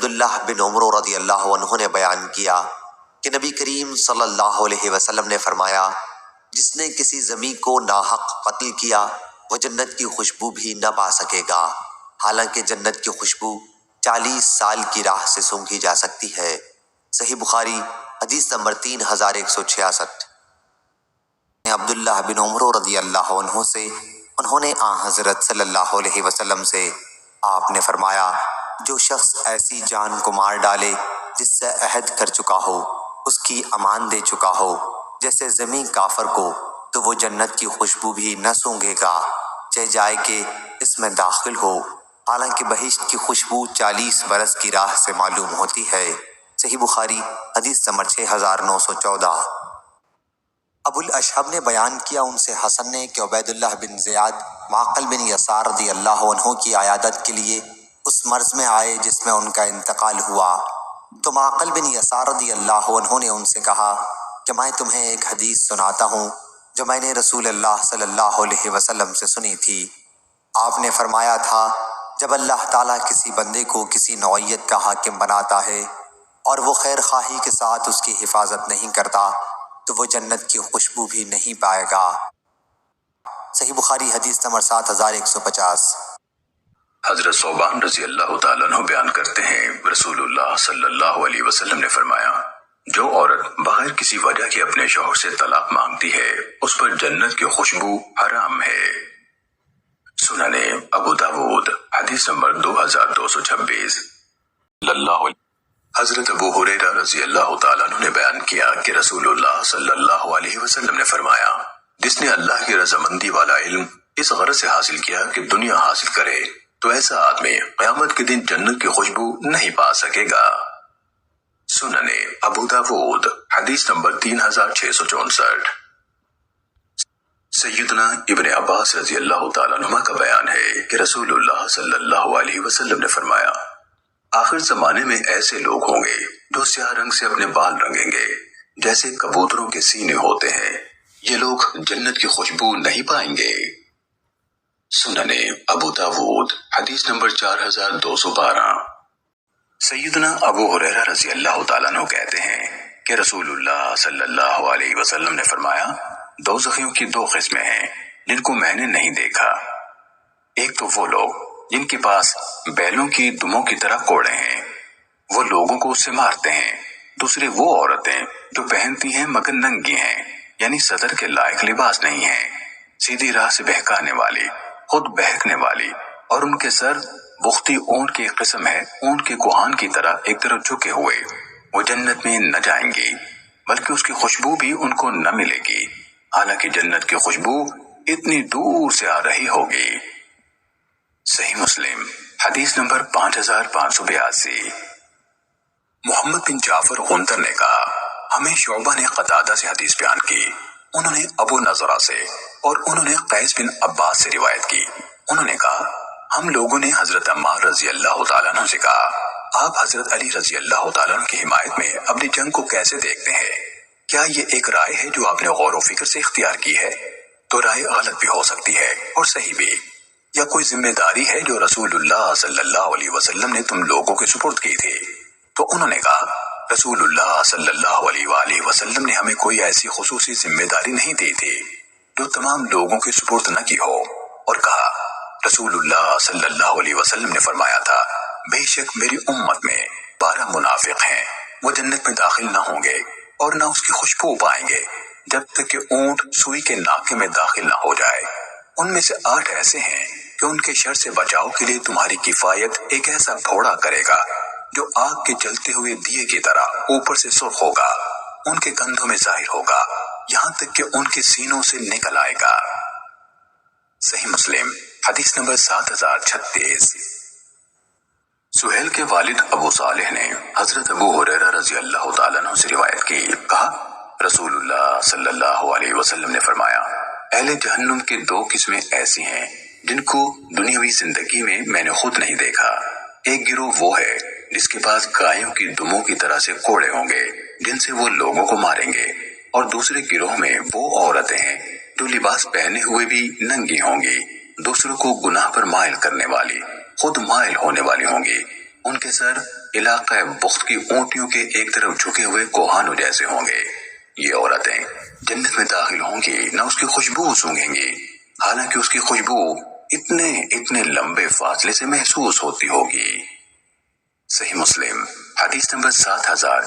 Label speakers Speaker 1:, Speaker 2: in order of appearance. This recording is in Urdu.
Speaker 1: عبداللہ بن عمر رضی اللہ عنہ نے بیان کیا کہ نبی کریم صلی اللہ علیہ وسلم نے فرمایا، جس نے کسی ذمی کو ناحق قتل کیا وہ جنت کی خوشبو بھی نہ پا سکے گا، حالانکہ جنت کی خوشبو 40 سال کی راہ سے سونگھی جا سکتی ہے۔ صحیح بخاری حدیث نمبر 3166۔ عبداللہ بن عمر رضی اللہ عنہ سے انہوں نے حضرت صلی اللہ علیہ وسلم سے آپ نے فرمایا، جو شخص ایسی جان کو مار ڈالے جس سے عہد کر چکا ہو، اس کی امان دے چکا ہو جیسے زمین کافر کو، تو وہ جنت کی خوشبو بھی نہ سونگھے گا چاہے جائے کہ اس میں داخل ہو، حالانکہ بہشت کی خوشبو 40 برس کی راہ سے معلوم ہوتی ہے۔ صحیح بخاری حدیث نمبر 6914۔ ابو الاشہب نے بیان کیا ان سے حسن نے کہ عبید اللہ بن زیاد معقل بن یسار رضی اللہ عنہ کی عیادت کے لیے اس مرض میں آئے جس میں ان کا انتقال ہوا، تو معقل بن یسار رضی اللہ عنہ نے ان سے کہا کہ میں تمہیں ایک حدیث سناتا ہوں جو میں نے رسول اللہ صلی اللہ علیہ وسلم سے سنی تھی۔ آپ نے فرمایا تھا، جب اللہ تعالیٰ کسی بندے کو کسی نوعیت کا حاکم بناتا ہے اور وہ خیر خواہی کے ساتھ اس کی حفاظت نہیں کرتا تو وہ جنت کی خوشبو بھی نہیں پائے گا۔ صحیح بخاری حدیث نمبر 7150۔
Speaker 2: حضرت ثوبان رضی اللہ تعالیٰ عنہ بیان کرتے ہیں، رسول اللہ صلی اللہ علیہ وسلم نے فرمایا، جو عورت بغیر کسی وجہ کے اپنے شوہر سے طلاق مانگتی ہے اس پر جنت کی خوشبو حرام ہے۔ سنن ابو داود حدیث نمبر 2226۔ حضرت ابو ہریرہ رضی اللہ تعالیٰ عنہ نے بیان کیا کہ رسول اللہ صلی اللہ علیہ وسلم نے فرمایا، جس نے اللہ کی رضامندی والا علم اس غرض سے حاصل کیا کہ دنیا حاصل کرے تو ایسا آدمی قیامت کے دن جنت کی خوشبو نہیں پا سکے گا۔ سنن ابو داود حدیث نمبر 3664۔ سیدنا ابن عباس رضی اللہ تعالیٰ عنہ کا بیان ہے کہ رسول اللہ صلی اللہ علیہ وسلم نے فرمایا، آخر زمانے میں ایسے لوگ ہوں گے جو سیاہ رنگ سے اپنے بال رنگیں گے جیسے کبوتروں کے سینے ہوتے ہیں، یہ لوگ جنت کی خوشبو نہیں پائیں گے۔ سنن ابو داود حدیث نمبر 4212۔ سیدنا ابو ہریرہ رضی اللہ تعالیٰ عنہ کہتے ہیں کہ رسول اللہ صلی اللہ علیہ وسلم نے فرمایا، دوزخیوں کی 2 قسمیں ہیں جن کو میں نے نہیں دیکھا۔ ایک تو وہ لوگ جن کے پاس بیلوں کی دموں کی طرح کوڑے ہیں، وہ لوگوں کو اس سے مارتے ہیں۔ دوسرے وہ عورتیں جو پہنتی ہیں مگر ننگی ہیں، یعنی صدر کے لائق لباس نہیں ہیں، سیدھی راہ سے بہکانے والی، خود بہکنے والی، اور ان کے سر بختی اونٹ کی ایک قسم ہے، اونٹ کے کوہان کی طرح ایک طرف جھکے ہوئے، وہ جنت میں نہ جائیں گی بلکہ اس کی خوشبو بھی ان کو نہ ملے گی، حالانکہ جنت کی خوشبو اتنی دور سے آ رہی ہوگی۔ صحیح مسلم حدیث نمبر 5582۔ محمد بن جعفر غندر نے کہا، ہمیں شعبہ نے قتادہ سے حدیث بیان کی، انہوں نے ابو نضرہ سے اور انہوں نے قیس بن عباس سے روایت کی، انہوں نے کہا، ہم لوگوں نے حضرت عمار رضی اللہ تعالیٰ عنہ سے کہا، آپ حضرت علی رضی اللہ تعالیٰ عنہ کی حمایت میں اپنی جنگ کو کیسے دیکھتے ہیں؟ کیا یہ ایک رائے ہے جو آپ نے غور و فکر سے اختیار کی ہے؟ تو رائے غلط بھی ہو سکتی ہے اور صحیح بھی، یا کوئی ذمہ داری ہے جو رسول اللہ صلی اللہ علیہ وسلم نے تم لوگوں کے سپرد کی تھی؟ تو انہوں نے کہا، رسول اللہ صلی اللہ علیہ وآلہ وسلم نے ہمیں کوئی ایسی خصوصی ذمہ داری نہیں دی تھی جو تمام لوگوں کے سپرد نہ کی ہو، اور کہا، رسول اللہ صلی اللہ علیہ وسلم نے فرمایا تھا، بے شک میری امت میں 12 منافق ہیں، وہ جنت میں داخل نہ ہوں گے اور نہ اس کی خوشبو پائیں گے جب تک کہ اونٹ سوئی کے ناکے میں داخل نہ ہو جائے۔ ان میں سے 8 ایسے ہیں کہ ان کے شر سے بچاؤ کے لیے تمہاری کفایت ایک ایسا پھوڑا کرے گا جو آگ کے جلتے ہوئے دیے کی طرح اوپر سے سرخ ہوگا، ان کے کندھوں میں ظاہر ہوگا یہاں تک کہ ان کے سینوں سے نکل آئے گا۔ صحیح مسلم حدیث نمبر 7036۔ سہیل کے والد ابو صالح نے حضرت ابو ہریرہ رضی اللہ تعالیٰ عنہ سے روایت کی، کہا، رسول اللہ صلی اللہ علیہ وسلم نے فرمایا، اہل جہنم کے 2 قسمیں ایسی ہیں جن کو دنیاوی زندگی میں میں نے خود نہیں دیکھا۔ ایک گروہ وہ ہے جس کے پاس گایوں کی دموں کی طرح سے کوڑے ہوں گے جن سے وہ لوگوں کو ماریں گے، اور دوسرے گروہ میں وہ عورتیں ہیں جو لباس پہنے ہوئے بھی ننگی ہوں گی، دوسروں کو گناہ پر مائل کرنے والی، خود مائل ہونے والی ہوں گی، ان کے سر علاقہ بخت کی اونٹیوں کے ایک طرف جھکے ہوئے کوہانوں جیسے ہوں گے۔ یہ عورتیں جنت میں داخل ہوں گی، نہ اس کی خوشبو سونگھیں گی، حالانکہ اس کی خوشبو اتنے لمبے فاصلے سے محسوس ہوتی ہوگی۔ صحیح مسلم حدیث نمبر 7000